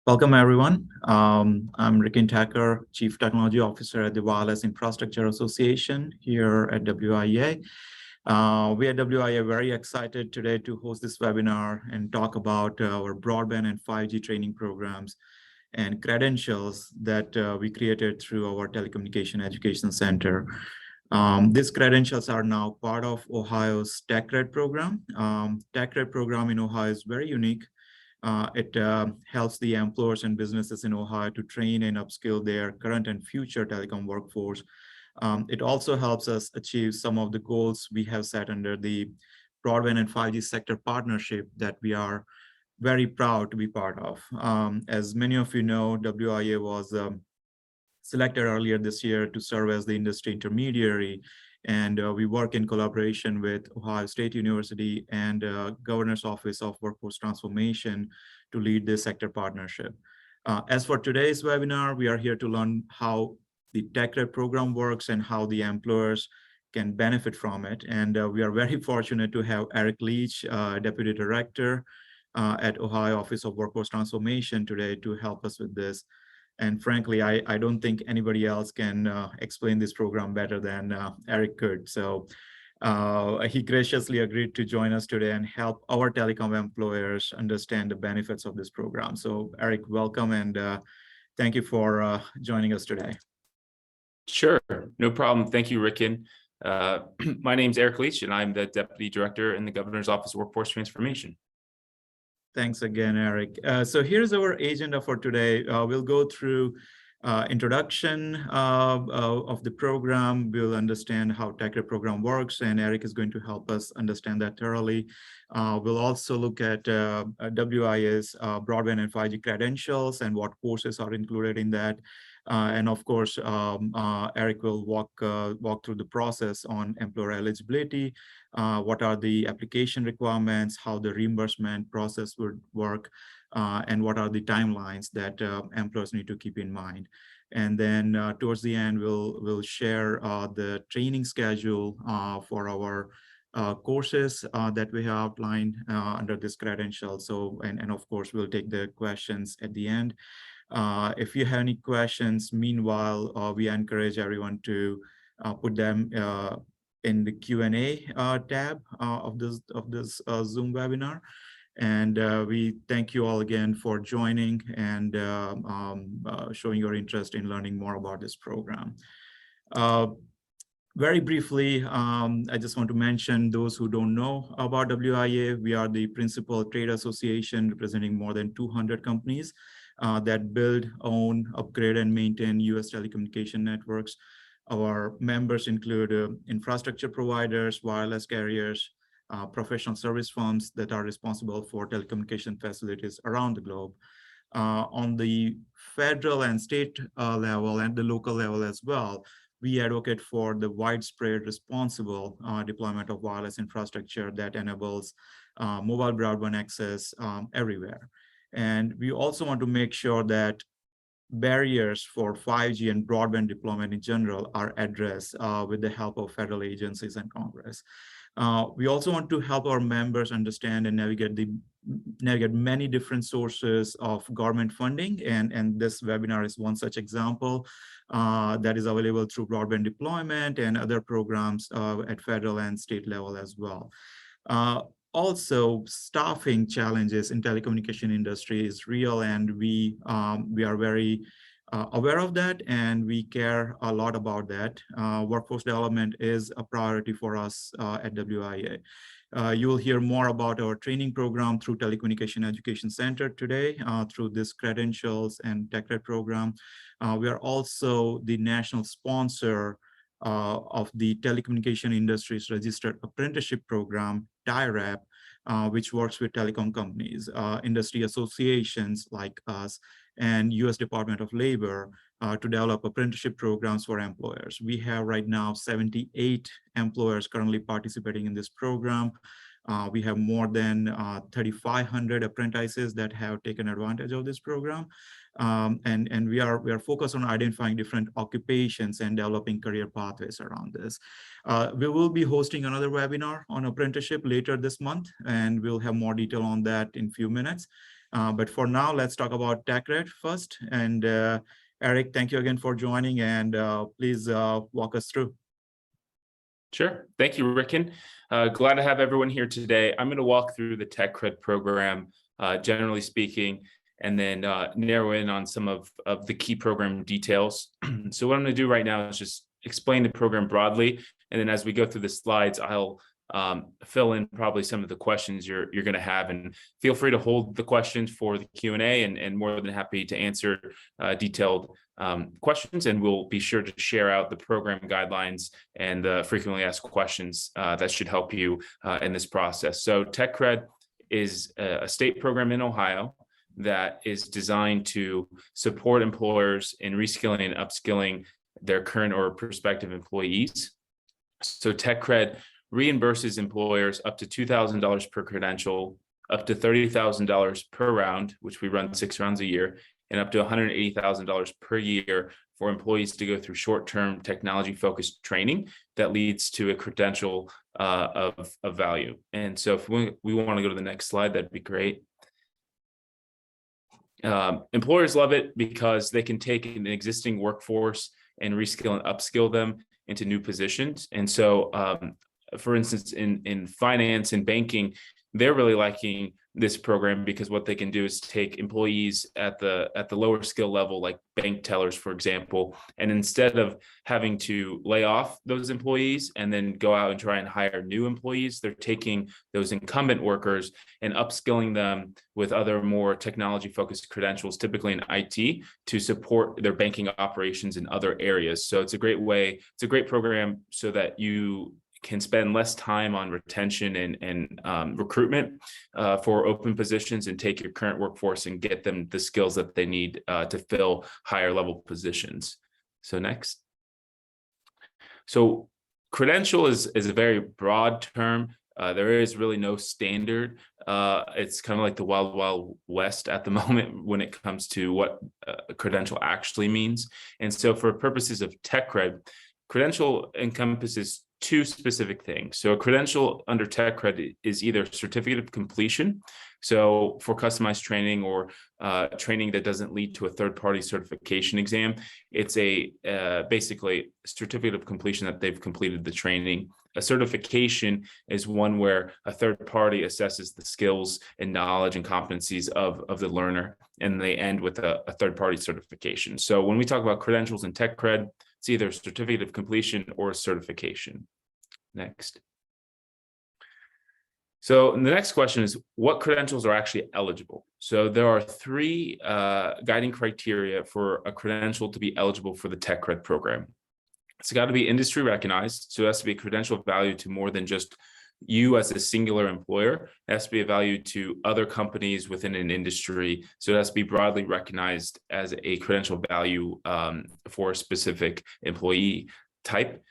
Welcome, everyone. I'm Rikin Thacker, Chief Technology Officer at the Wireless Infrastructure Association here at WIA. We at WIA are very excited today to host this webinar and talk about our broadband and 5G training programs and credentials that we created through our Telecommunication Education Center. These credentials are now part of Ohio's TechCred program. TechCred program in Ohio is very unique. It helps the employers and businesses in Ohio to train and upskill their current and future telecom workforce. It also helps us achieve some of the goals we have set under the broadband and 5G sector partnership that we are very proud to be part of. As many of you know, WIA was selected earlier this year to serve as the industry intermediary. And we work in collaboration with Ohio State University and Governor's Office of Workforce Transformation to lead this sector partnership. As for today's webinar, we are here to learn how the TechCred program works and how the employers can benefit from it. And we are very fortunate to have Eric Leach, Deputy Director at Ohio Office of Workforce Transformation today to help us with this. And frankly, I don't think anybody else can explain this program better than Eric could. So he graciously agreed to join us today and help our telecom employers understand the benefits of this program. So Eric, welcome, and thank you for joining us today. Sure, no problem. Thank you, Rikin. My name's Eric Leach, and I'm the Deputy Director in the Governor's Office of Workforce Transformation. Thanks again, Eric. So here's our agenda for today. We'll go through introduction of the program. We'll understand how TechCred program works, and Eric is going to help us understand that thoroughly. We'll also look at WIA's broadband and 5G credentials and what courses are included in that. And of course, Eric will walk through the process on employer eligibility, what are the application requirements, how the reimbursement process would work, and what are the timelines that employers need to keep in mind. And then towards the end, we'll share the training schedule for our courses that we have outlined under this credential. So, and of course, we'll take the questions at the end. If you have any questions, meanwhile, we encourage everyone to put them in the Q&A tab of this Zoom webinar. And we thank you all again for joining and showing your interest in learning more about this program. Very briefly, I just want to mention those who don't know about WIA. We are the principal trade association representing more than 200 companies that build, own, upgrade, and maintain U.S. telecommunication networks. Our members include infrastructure providers, wireless carriers, professional service firms that are responsible for telecommunication facilities around the globe. On the federal and state level and the local level as well, we advocate for the widespread responsible deployment of wireless infrastructure that enables mobile broadband access everywhere. And we also want to make sure that barriers for 5G and broadband deployment in general are addressed with the help of federal agencies and Congress. We also want to help our members understand and navigate many different sources of government funding, and this webinar is one such example that is available through broadband deployment and other programs at federal and state level as well. Also, staffing challenges in telecommunication industry is real, and we are very aware of that, and we care a lot about that. Workforce development is a priority for us at WIA. You will hear more about our training program through Telecommunication Education Center today through this credentials and TechCred program. We are also the national sponsor of the telecommunication industry's registered apprenticeship program, TIRAP, which works with telecom companies, industry associations like us, and U.S. Department of Labor to develop apprenticeship programs for employers. We have right now 78 employers currently participating in this program. We have more than 3,500 apprentices that have taken advantage of this program. And we are focused on identifying different occupations and developing career pathways around this. We will be hosting another webinar on apprenticeship later this month, and we'll have more detail on that in a few minutes. But for now, let's talk about TechCred first. And Eric, thank you again for joining, and please walk us through. Sure. Thank you, Ricken. Glad to have everyone here today. I'm going to walk through the TechCred program, generally speaking, and then narrow in on some of the key program details. So what I'm going to do right now is just explain the program broadly. And then as we go through the slides, I'll fill in probably some of the questions you're going to have, and feel free to hold the questions for the Q&A, and more than happy to answer detailed questions, and we'll be sure to share out the program guidelines and frequently asked questions that should help you in this process. So TechCred is a state program in Ohio that is designed to support employers in reskilling and upskilling their current or prospective employees. So TechCred reimburses employers up to $2,000 per credential, up to $30,000 per round, which we run 6 rounds a year, and up to $180,000 per year for employees to go through short-term technology-focused training that leads to a credential of value. And so if we want to go to the next slide, that'd be great. Employers love it because they can take an existing workforce and reskill and upskill them into new positions. And so, for instance, in finance and banking, they're really liking this program because what they can do is take employees at the lower skill level, like bank tellers, for example, and instead of having to lay off those employees and then go out and try and hire new employees, they're taking those incumbent workers and upskilling them with other more technology-focused credentials, typically in IT, to support their banking operations in other areas. So it's a great way, it's a great program so that you can spend less time on retention and recruitment for open positions, and take your current workforce and get them the skills that they need to fill higher level positions. So next. So credential is a very broad term. There is really no standard. It's kind of like the wild, wild west at the moment when it comes to what a credential actually means. And so for purposes of TechCred, credential encompasses 2 specific things. So a credential under TechCred is either certificate of completion, so for customized training or training that doesn't lead to a third-party certification exam. It's a basically certificate of completion that they've completed the training. A certification is one where a third party assesses the skills and knowledge and competencies of the learner, and they end with a third-party certification. So when we talk about credentials in TechCred, it's either a certificate of completion or a certification. Next. So the next question is, what credentials are actually eligible? So there are 3 guiding criteria for a credential to be eligible for the TechCred program. It's got to be industry recognized. So it has to be a credential of value to more than just you as a singular employer. It has to be a value to other companies within an industry. So it has to be broadly recognized as a credential value for a specific employee type.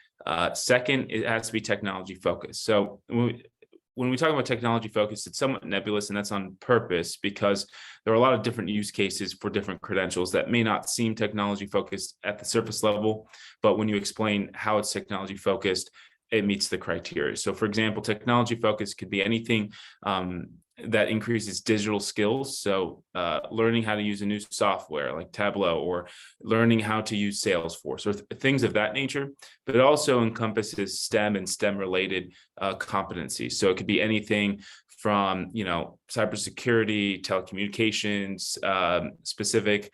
Second, it has to be technology focused. So when we talk about technology focused, it's somewhat nebulous, and that's on purpose because there are a lot of different use cases for different credentials that may not seem technology focused at the surface level, but when you explain how it's technology focused, it meets the criteria. So for example, technology focus could be anything that increases digital skills. So learning how to use a new software like Tableau, or learning how to use Salesforce, or things of that nature, but it also encompasses STEM and STEM related competencies. So it could be anything from, cybersecurity, telecommunications, specific,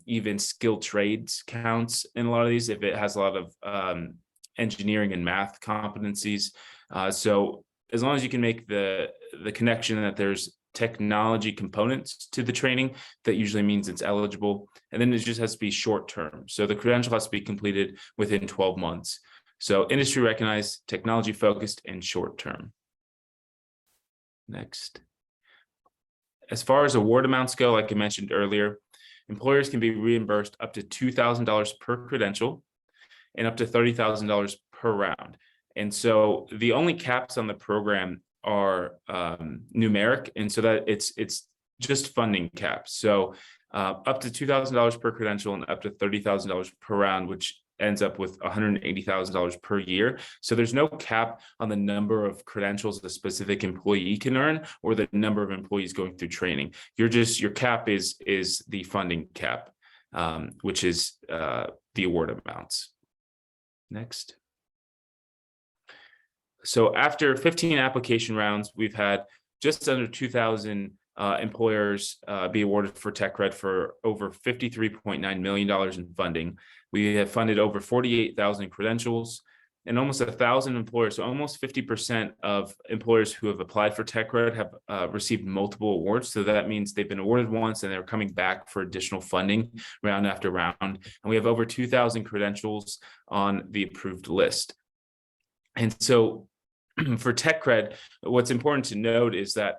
even skilled trades counts in a lot of these, if it has a lot of engineering and math competencies. So as long as you can make the connection that there's technology components to the training, that usually means it's eligible. And then it just has to be short term. So the credential has to be completed within 12 months. So industry recognized, technology focused, and short term. Next. As far as award amounts go, like I mentioned earlier, employers can be reimbursed up to $2,000 per credential and up to $30,000 per round. And so the only caps on the program are numeric, and so that it's just funding caps. So up to $2,000 per credential and up to $30,000 per round, which ends up with $180,000 per year. So there's no cap on the number of credentials a specific employee can earn or the number of employees going through training. Your cap is the funding cap, which is the award amounts. Next. So after 15 application rounds, we've had just under 2,000 employers be awarded for TechCred for over $53.9 million in funding. We have funded over 48,000 credentials and almost 1,000 employers. So almost 50% of employers who have applied for TechCred have received multiple awards. So that means they've been awarded once and they're coming back for additional funding round after round. And we have over 2,000 credentials on the approved list. And so for TechCred, what's important to note is that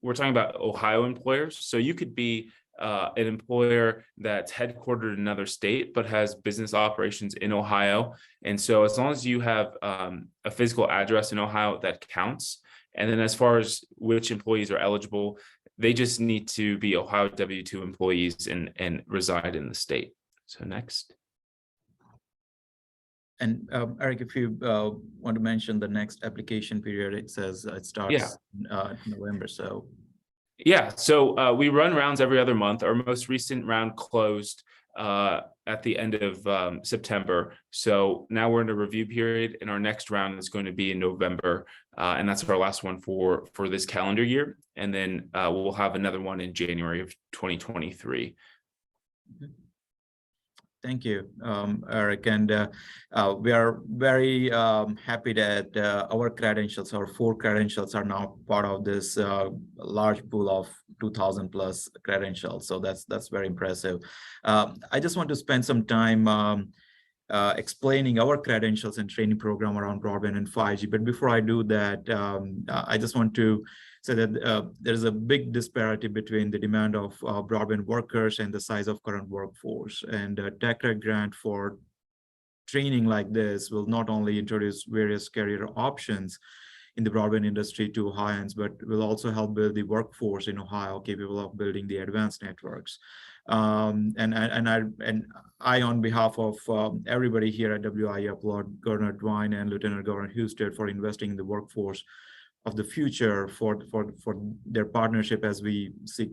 we're talking about Ohio employers. So you could be an employer that's headquartered in another state, but has business operations in Ohio. And so as long as you have a physical address in Ohio, that counts. And then as far as which employees are eligible, they just need to be Ohio W-2 employees and reside in the state. So next. And Eric, if you want to mention the next application period, it says it starts November. So yeah, so we run rounds every other month. Our most recent round closed at the end of September. So now we're in a review period, and our next round is going to be in November, and that's our last one for this calendar year. And then we'll have another one in January of 2023. Mm-hmm. Thank you, Eric. And we are very happy that our credentials, our 4 credentials, are now part of this large pool of 2,000 plus credentials. So that's very impressive. I just want to spend some time explaining our credentials and training program around broadband and 5G. But before I do that, I just want to say that there's a big disparity between the demand of broadband workers and the size of current workforce. And TechCred grant for training like this will not only introduce various career options in the broadband industry to Ohioans, but will also help build the workforce in Ohio capable of building the advanced networks. And I, on behalf of everybody here at WIA, applaud Governor DeWine and Lieutenant Governor Husted for investing in the workforce of the future for their partnership as we seek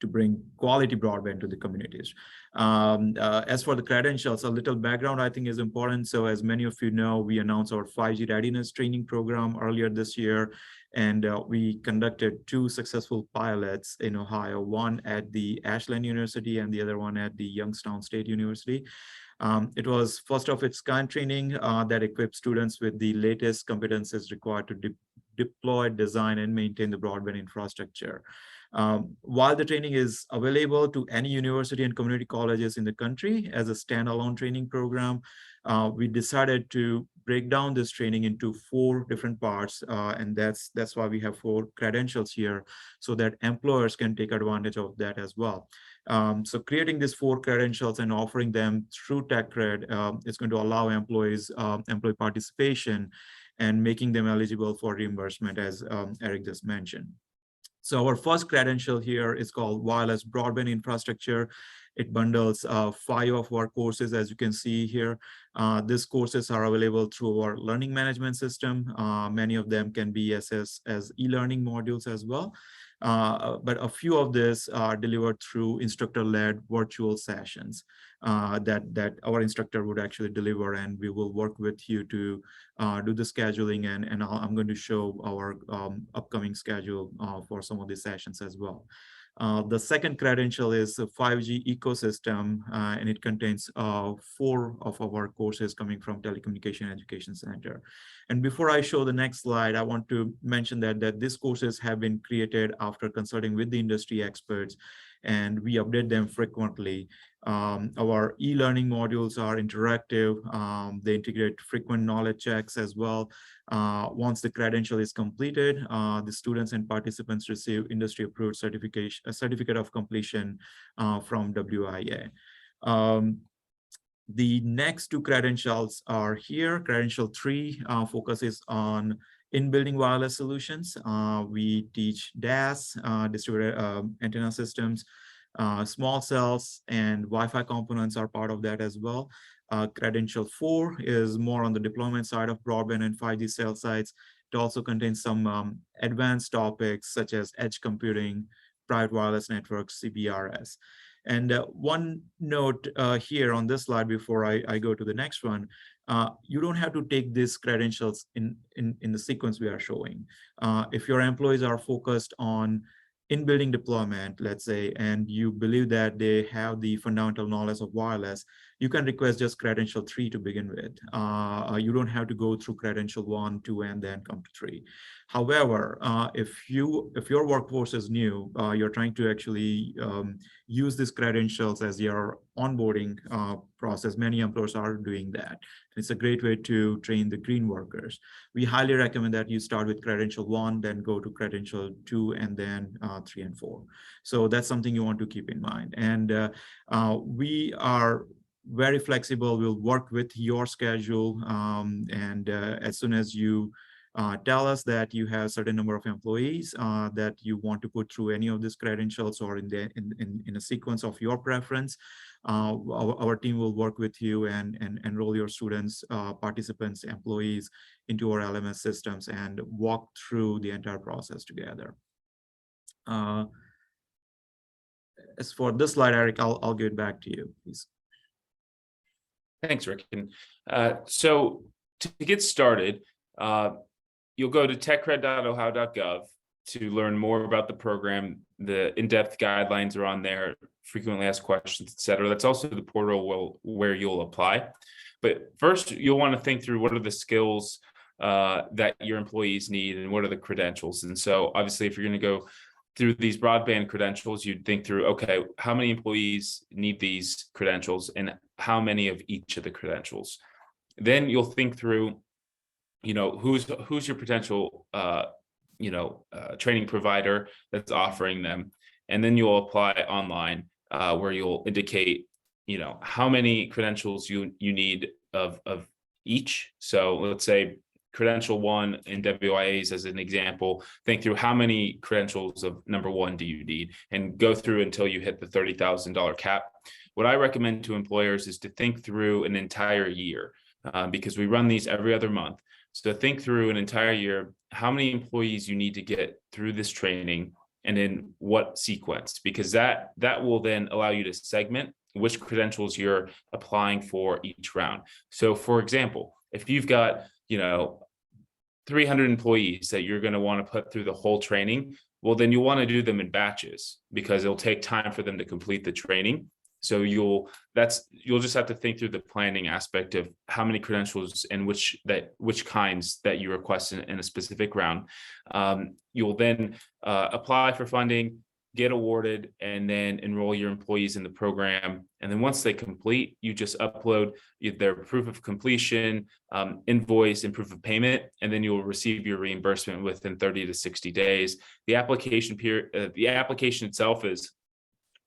to bring quality broadband to the communities. As for the credentials, a little background I think is important. So as many of you know, we announced our 5G readiness training program earlier this year, and we conducted 2 successful pilots in Ohio, one at the Ashland University and the other one at the Youngstown State University. It was first of its kind training that equipped students with the latest competencies required to deploy, design, and maintain the broadband infrastructure. While the training is available to any university and community colleges in the country as a standalone training program, we decided to break down this training into 4 different parts, and that's why we have 4 credentials here, so that employers can take advantage of that as well. So creating these 4 credentials and offering them through TechCred is going to allow employees employee participation and making them eligible for reimbursement, as Eric just mentioned. So our first credential here is called Wireless Broadband Infrastructure. It bundles 5 of our courses, as you can see here. These courses are available through our learning management system. Many of them can be assessed as e-learning modules as well. But a few of these are delivered through instructor-led virtual sessions that our instructor would actually deliver, and we will work with you to do the scheduling, and I'm going to show our upcoming schedule for some of these sessions as well. The second credential is a 5G ecosystem, and it contains 4 of our courses coming from Telecommunication Education Center. And before I show the next slide, I want to mention that these courses have been created after consulting with the industry experts, and we update them frequently. Our e-learning modules are interactive. They integrate frequent knowledge checks as well. Once the credential is completed, the students and participants receive industry-approved certificate of completion from WIA. The next 2 credentials are here. Credential 3 focuses on in-building wireless solutions. We teach DAS, distributed antenna systems, small cells, and Wi-Fi components are part of that as well. Credential 4 is more on the deployment side of broadband and 5G cell sites. It also contains some advanced topics such as edge computing, private wireless networks, CBRS. And one note here on this slide before I go to the next one, you don't have to take these credentials in the sequence we are showing. If your employees are focused on in-building deployment, let's say, and you believe that they have the fundamental knowledge of wireless, you can request just credential 3 to begin with. You don't have to go through credential 1, 2, and then come to 3. However, if your workforce is new, you're trying to actually use these credentials as your onboarding process. Many employers are doing that. It's a great way to train the green workers. We highly recommend that you start with credential 1, then go to credential 2, and then 3 and 4. So that's something you want to keep in mind. And we are very flexible. We'll work with your schedule. And as soon as you tell us that you have a certain number of employees that you want to put through any of these credentials or in a sequence of your preference, our team will work with you and enroll your students, participants, employees into our LMS systems and walk through the entire process together. As for this slide, Eric, I'll give it back to you, please. Thanks, Rick. And so to get started, you'll go to techcred.ohio.gov to learn more about the program. The in-depth guidelines are on there, frequently asked questions, et cetera. That's also the portal where you'll apply. But first, you'll want to think through what are the skills that your employees need and what are the credentials. And so obviously, if you're going to go through these broadband credentials, you'd think through, okay, how many employees need these credentials and how many of each of the credentials? Then you'll think through, who's your potential, training provider that's offering them. And then you'll apply online where you'll indicate, how many credentials you need of each. So let's say credential 1 in WIAs as an example, think through how many credentials of number 1 do you need and go through until you hit the $30,000 cap. What I recommend to employers is to think through an entire year because we run these every other month. So think through an entire year, how many employees you need to get through this training and in what sequence, because that will then allow you to segment which credentials you're applying for each round. So for example, if you've got, 300 employees that you're going to want to put through the whole training, well, then you want to do them in batches because it'll take time for them to complete the training. So you'll just have to think through the planning aspect of how many credentials and which kinds that you request in a specific round. You'll then apply for funding, get awarded, and then enroll your employees in the program. And then once they complete, you just upload their proof of completion, invoice, and proof of payment, and then you'll receive your reimbursement within 30 to 60 days. The application period, the application itself is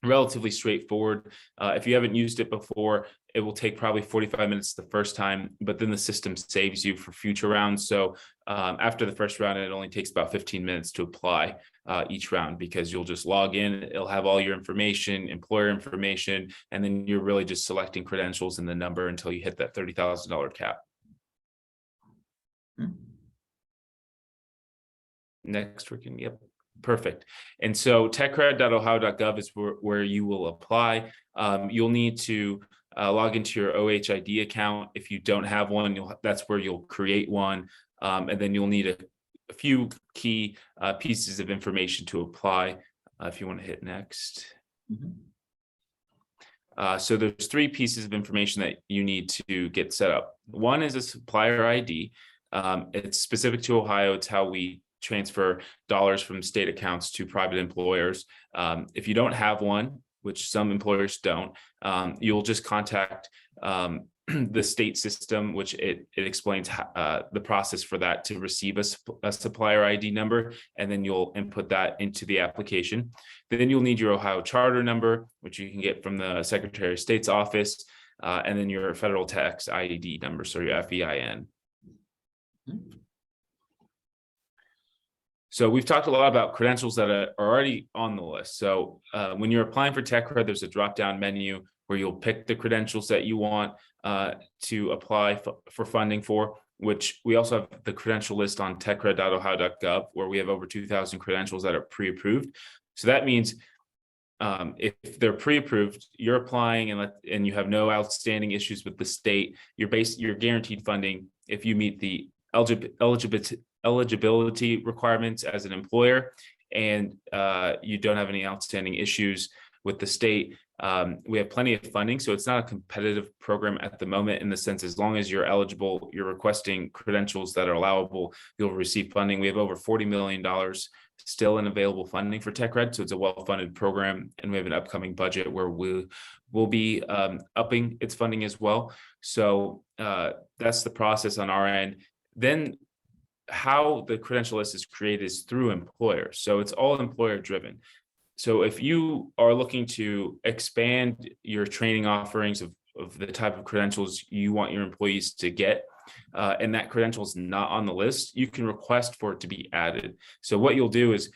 relatively straightforward. If you haven't used it before, it will take probably 45 minutes the first time, but then the system saves you for future rounds. So after the first round, it only takes about 15 minutes to apply each round because you'll just log in, it'll have all your information, employer information, and then you're really just selecting credentials and the number until you hit that $30,000 cap. Next, Rick, yep. Perfect. And so techcred.ohio.gov is where you will apply. You'll need to log into your OHID account. If you don't have one, that's where you'll create one. And then you'll need a few key pieces of information to apply. If you want to hit next. So there's 3 pieces of information that you need to get set up. One is a supplier ID. It's specific to Ohio. It's how we transfer dollars from state accounts to private employers. If you don't have one, which some employers don't, you'll just contact the state system, which it explains the process for that to receive a supplier ID number, and then you'll input that into the application. Then you'll need your Ohio charter number, which you can get from the Secretary of State's office, and then your federal tax ID number, so your FEIN. So we've talked a lot about credentials that are already on the list. So when you're applying for TechCred, there's a drop-down menu where you'll pick the credentials that you want to apply for funding for, which we also have the credential list on techcred.ohio.gov, where we have over 2,000 credentials that are pre-approved. So that means if they're pre-approved, you're applying and you have no outstanding issues with the state, you're guaranteed funding if you meet the eligibility requirements as an employer, and you don't have any outstanding issues with the state. We have plenty of funding, so it's not a competitive program at the moment, in the sense, as long as you're eligible, you're requesting credentials that are allowable, you'll receive funding. We have over $40 million still in available funding for TechCred, so it's a well-funded program, and we have an upcoming budget where we'll be upping its funding as well. So that's the process on our end. Then how the credential list is created is through employers, so it's all employer driven. So if you are looking to expand your training offerings of the type of credentials you want your employees to get, and that credential is not on the list, you can request for it to be added. So what you'll do is,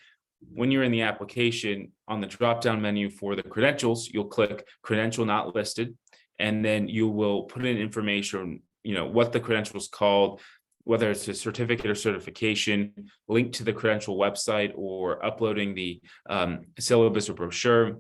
when you're in the application, on the drop-down menu for the credentials, you'll click credential not listed, and then you will put in information, what the credential is called, whether it's a certificate or certification, link to the credential website, or uploading the syllabus or brochure.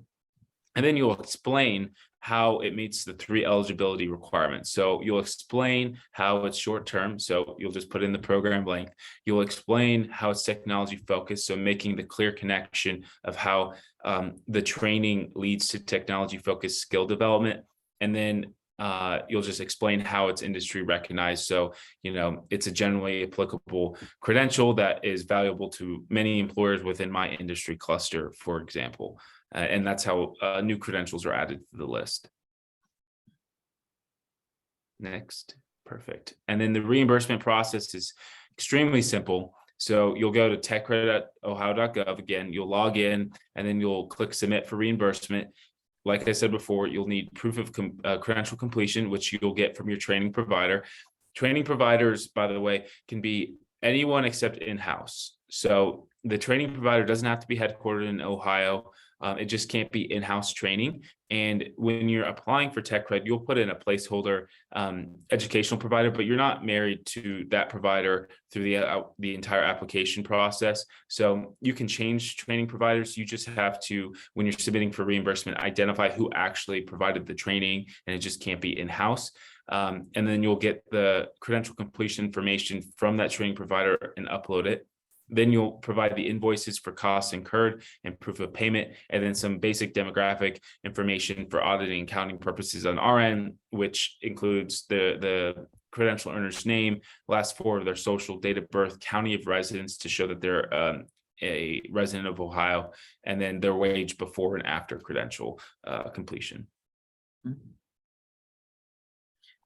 And then you'll explain how it meets the 3 eligibility requirements. So you'll explain how it's short-term. So you'll just put in the program length. You'll explain how it's technology focused. So making the clear connection of how the training leads to technology focused skill development. And then you'll just explain how it's industry recognized. So, it's a generally applicable credential that is valuable to many employers within my industry cluster, for example. And that's how new credentials are added to the list. Next, perfect. And then the reimbursement process is extremely simple. So you'll go to techcred.ohio.gov. Again, you'll log in, and then you'll click submit for reimbursement. Like I said before, you'll need proof of credential completion, which you'll get from your training provider. Training providers, by the way, can be anyone except in-house. So the training provider doesn't have to be headquartered in Ohio. It just can't be in-house training. And when you're applying for TechCred, you'll put in a placeholder educational provider, but you're not married to that provider through the entire application process. So you can change training providers. You just have to, when you're submitting for reimbursement, identify who actually provided the training, and it just can't be in-house. And then you'll get the credential completion information from that training provider and upload it. Then you'll provide the invoices for costs incurred and proof of payment, and then some basic demographic information for auditing and counting purposes on our end, which includes the credential earner's name, last 4 of their social, date of birth, county of residence to show that they're a resident of Ohio, and then their wage before and after credential completion.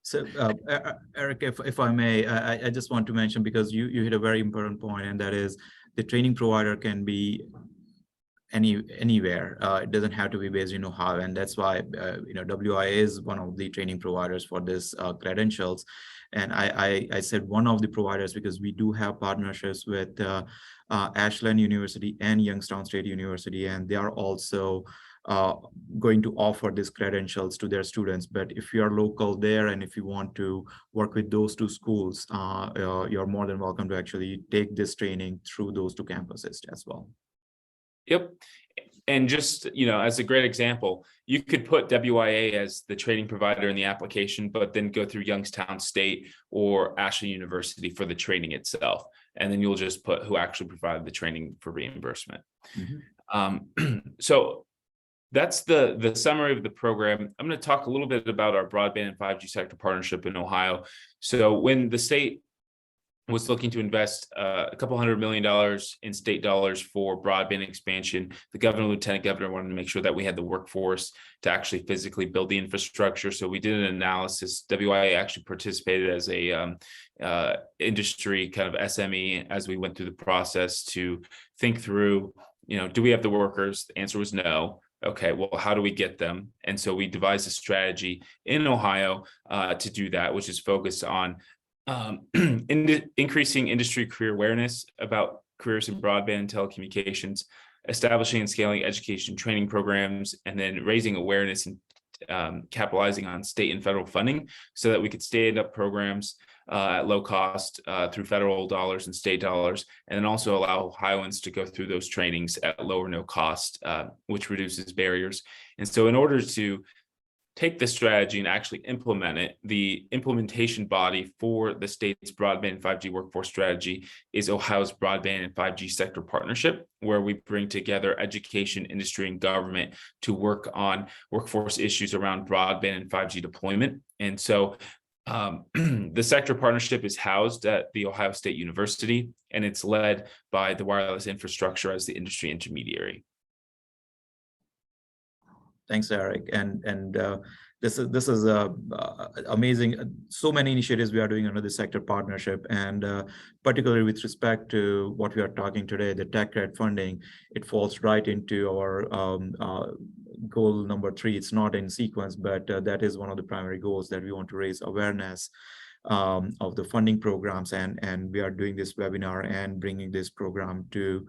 So, Eric, if I may, I just want to mention, because you hit a very important point, and that is the training provider can be anywhere. It doesn't have to be based in Ohio, and that's why WIA is one of the training providers for this credentials. And I said one of the providers because we do have partnerships with Ashland University and Youngstown State University, and they are also going to offer these credentials to their students. But if you are local there, and if you want to work with those 2 schools, you're more than welcome to actually take this training through those 2 campuses as well. Yep. And just, as a great example, you could put WIA as the training provider in the application, but then go through Youngstown State or Ashland University for the training itself. And then you'll just put who actually provided the training for reimbursement. Mm-hmm. So that's the summary of the program. I'm going to talk a little bit about our broadband and 5G sector partnership in Ohio. So when the state was looking to invest a couple $100 million in state dollars for broadband expansion, the governor and lieutenant governor wanted to make sure that we had the workforce to actually physically build the infrastructure. So we did an analysis. WIA actually participated as a industry kind of SME as we went through the process to think through, do we have the workers? The answer was no. Okay, well, how do we get them? And so we devised a strategy in Ohio to do that, which is focused on increasing industry career awareness about careers in broadband and telecommunications, establishing and scaling education training programs, and then raising awareness and capitalizing on state and federal funding so that we could stand up programs at low cost through federal dollars and state dollars, and then also allow Ohioans to go through those trainings at low or no cost, which reduces barriers. And so in order to take this strategy and actually implement it, the implementation body for the state's broadband and 5G workforce strategy is Ohio's Broadband and 5G Sector Partnership, where we bring together education, industry, and government to work on workforce issues around broadband and 5G deployment. And so the sector partnership is housed at the Ohio State University, and it's led by the wireless infrastructure as the industry intermediary. Thanks, Eric. And this is amazing. So many initiatives we are doing under the sector partnership, and particularly with respect to what we are talking today, the TechCred funding, it falls right into our goal number 3. It's not in sequence, but that is one of the primary goals, that we want to raise awareness of the funding programs, and we are doing this webinar and bringing this program to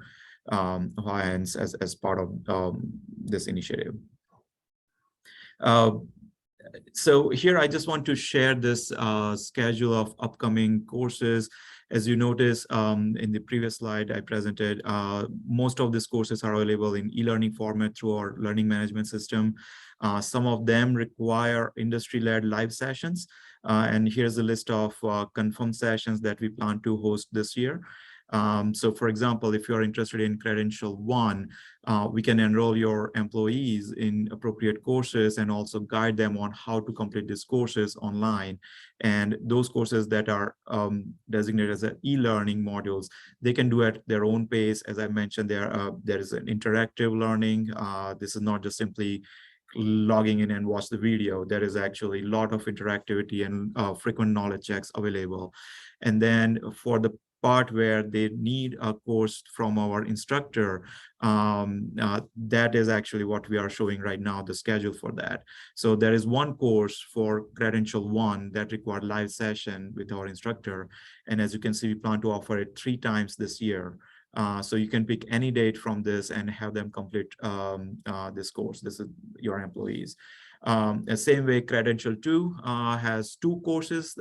Ohioans as part of this initiative. So here I just want to share this schedule of upcoming courses. As you notice in the previous slide I presented, most of these courses are available in e-learning format through our learning management system. Some of them require industry-led live sessions. And here's a list of confirmed sessions that we plan to host this year. So for example, if you're interested in Credential 1, we can enroll your employees in appropriate courses and also guide them on how to complete these courses online. And those courses that are designated as e-learning modules, they can do at their own pace. As I mentioned, there is an interactive learning. This is not just simply logging in and watch the video. There is actually a lot of interactivity and frequent knowledge checks available. And then for the part where they need a course from our instructor, that is actually what we are showing right now, the schedule for that. So there is one course for Credential 1 that required live session with our instructor. And as you can see, we plan to offer it 3 times this year. So you can pick any date from this and have them complete this course. This is your employees. The same way, Credential 2 has 2 courses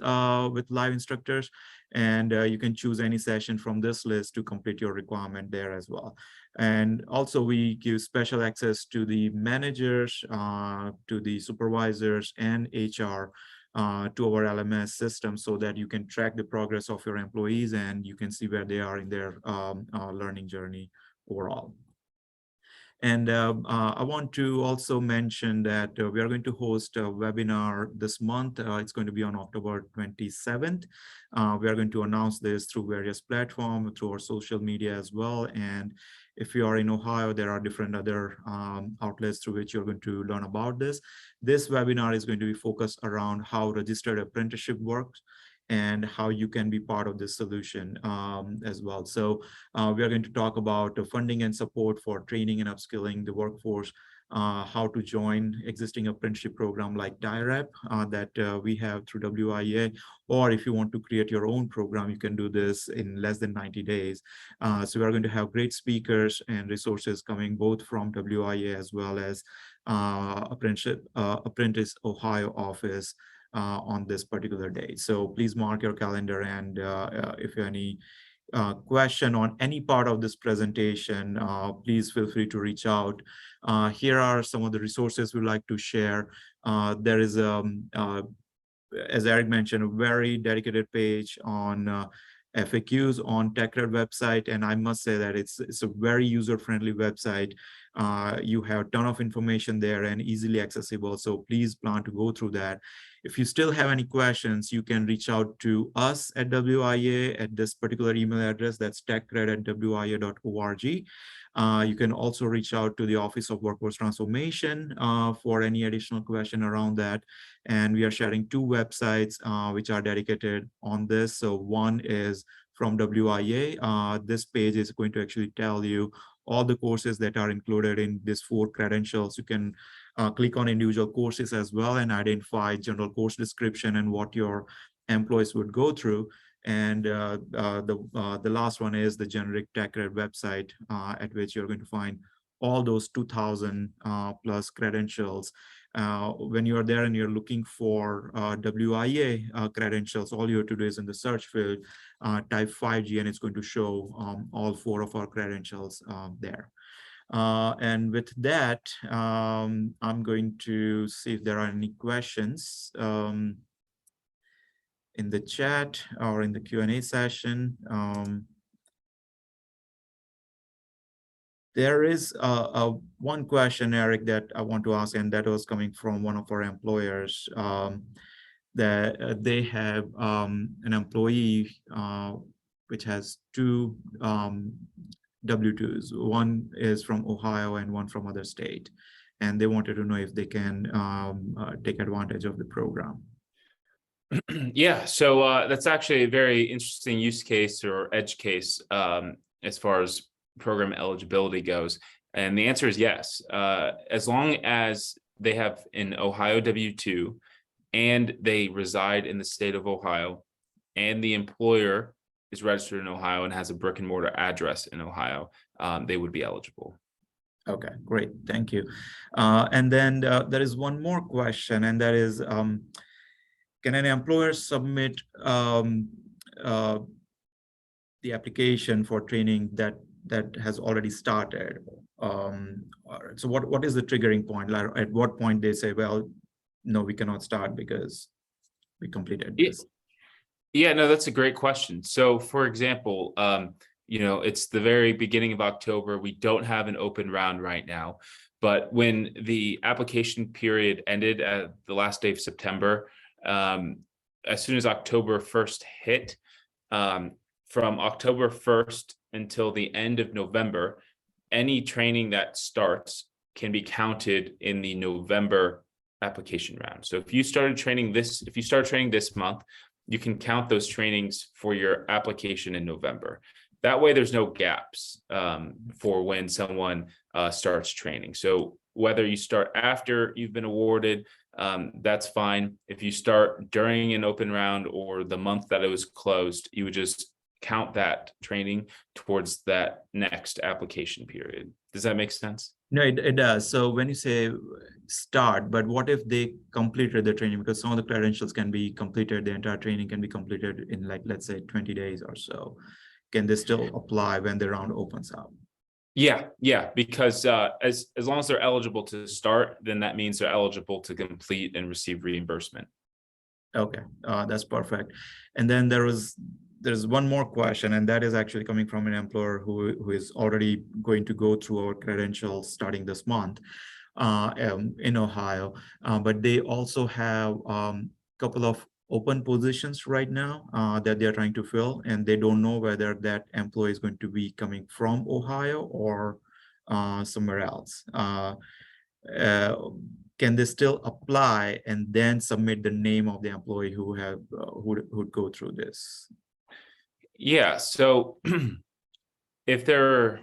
with live instructors, and you can choose any session from this list to complete your requirement there as well. And also we give special access to the managers, to the supervisors and HR to our LMS system, so that you can track the progress of your employees and you can see where they are in their learning journey overall. And I want to also mention that we are going to host a webinar this month. It's going to be on October 27th. We are going to announce this through various platforms, through our social media as well. And if you are in Ohio, there are different other outlets through which you're going to learn about this. This webinar is going to be focused around how registered apprenticeship works and how you can be part of this solution as well. So we are going to talk about funding and support for training and upskilling the workforce, how to join existing apprenticeship program like DIREP that we have through WIA, or if you want to create your own program, you can do this in less than 90 days. So we are going to have great speakers and resources coming both from WIA as well as Apprentice Ohio office on this particular day. So please mark your calendar, and if you have any question on any part of this presentation, please feel free to reach out. Here are some of the resources we'd like to share. There is, as Eric mentioned, a very dedicated page on FAQs on TechCred website, and I must say that it's a very user-friendly website. You have a ton of information there and easily accessible, so please plan to go through that. If you still have any questions, you can reach out to us at WIA at this particular email address, that's techcred@wia.org. You can also reach out to the Office of Workforce Transformation for any additional question around that. And we are sharing 2 websites which are dedicated on this. So one is from WIA. This page is going to actually tell you all the courses that are included in these 4 credentials. You can click on individual courses as well and identify general course description and what your employees would go through. And the last one is the generic TechCred website at which you're going to find all those 2,000 plus credentials. When you're there and you're looking for WIA credentials, all you have to do is in the search field, type 5G, and it's going to show all 4 of our credentials there. And with that, I'm going to see if there are any questions in the chat or in the Q&A session. There is one question, Eric, that I want to ask, and that was coming from one of our employers, that they have an employee which has 2 W-2s. One is from Ohio and one from other state. And they wanted to know if they can take advantage of the program. Yeah, so that's actually a very interesting use case or edge case as far as program eligibility goes. And the answer is yes. As long as they have an Ohio W-2 and they reside in the state of Ohio and the employer is registered in Ohio and has a brick and mortar address in Ohio, they would be eligible. Okay, great. Thank you. And then there is one more question, and that is, can an employer submit the application for training that has already started? So what is the triggering point? Like, at what point they say, well, no, we cannot start because we completed this? Yeah, no, that's a great question. So for example, it's the very beginning of October. We don't have an open round right now, but when the application period ended at the last day of September, as soon as October 1st hit, from October 1st until the end of November, any training that starts can be counted in the November application round. So if you start training this month, you can count those trainings for your application in November. That way there's no gaps for when someone starts training. So whether you start after you've been awarded, that's fine. If you start during an open round or the month that it was closed, you would just count that training towards that next application period. Does that make sense? No, it does. So when you say start, but what if they completed the training? Because some of the credentials can be completed, the entire training can be completed in, like, let's say 20 days or so. Can they still apply when the round opens up? Yeah, because as long as they're eligible to start, then that means they're eligible to complete and receive reimbursement. Okay, that's perfect. And then there's one more question, and that is actually coming from an employer who is already going to go through our credentials starting this month in Ohio, but they also have a couple of open positions right now that they're trying to fill, and they don't know whether that employee is going to be coming from Ohio or somewhere else. Can they still apply and then submit the name of the employee who would go through this? Yeah, so if they're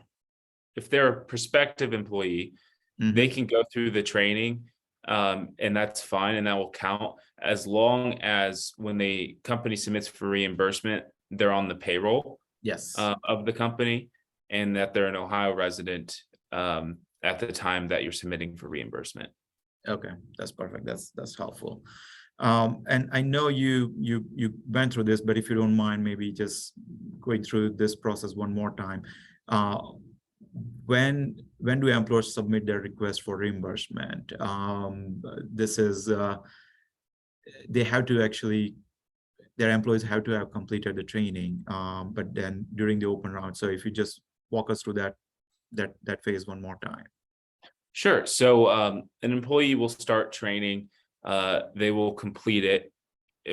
a prospective employee, they can go through the training, and that's fine, and that will count as long as when the company submits for reimbursement, they're on the payroll of the company, and that they're an Ohio resident at the time that you're submitting for reimbursement. Okay, that's perfect. That's helpful. And I know you went through this, but if you don't mind, maybe just going through this process one more time. When do employers submit their request for reimbursement? This is they have to actually, their employees have to have completed the training, but then during the open round. So if you just walk us through that phase one more time. Sure. So an employee will start training. They will complete it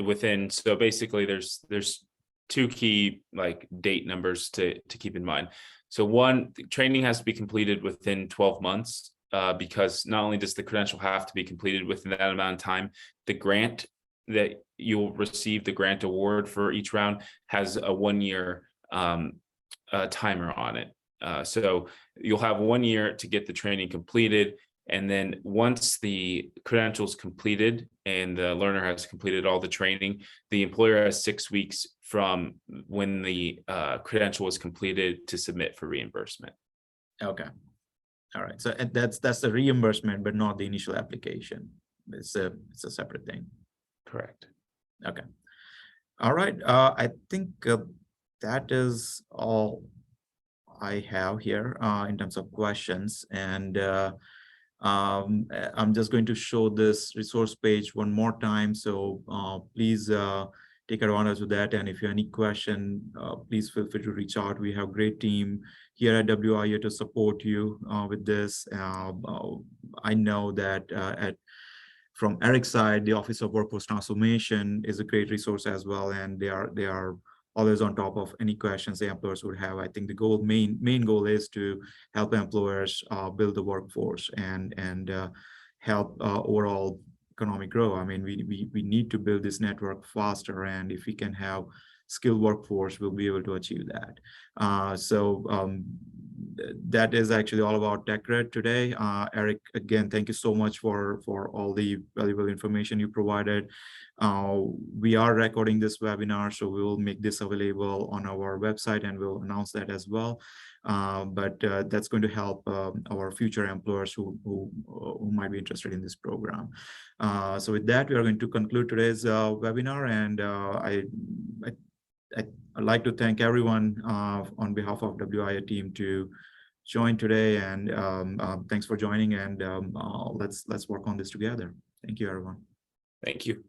within. So basically, there's 2 key date numbers to keep in mind. So one, training has to be completed within 12 months because not only does the credential have to be completed within that amount of time, the grant that you'll receive, the grant award for each round, has a 1-year timer on it. So you'll have 1 year to get the training completed. And then once the credential is completed and the learner has completed all the training, the employer has 6 weeks from when the credential was completed to submit for reimbursement. Okay. All right. So that's the reimbursement, but not the initial application. it's a separate thing. Correct. Okay. All right. I think that is all I have here in terms of questions. And I'm just going to show this resource page one more time. So please take advantage of that. And if you have any question, please feel free to reach out. We have a great team here at WIA to support you with this. I know that from Eric's side, the Office of Workforce Transformation is a great resource as well, and they are always on top of any questions the employers would have. I think the main goal is to help employers build the workforce and help overall economic growth. I mean, we need to build this network faster, and if we can have skilled workforce, we'll be able to achieve that. That is actually all about TechCred today. Eric, again, thank you so much for all the valuable information you provided. We are recording this webinar, so we will make this available on our website and we'll announce that as well. But that's going to help our future employers who might be interested in this program. So with that, we are going to conclude today's webinar, and I'd like to thank everyone on behalf of WIA team to join today, and thanks for joining, and let's work on this together. Thank you, everyone. Thank you.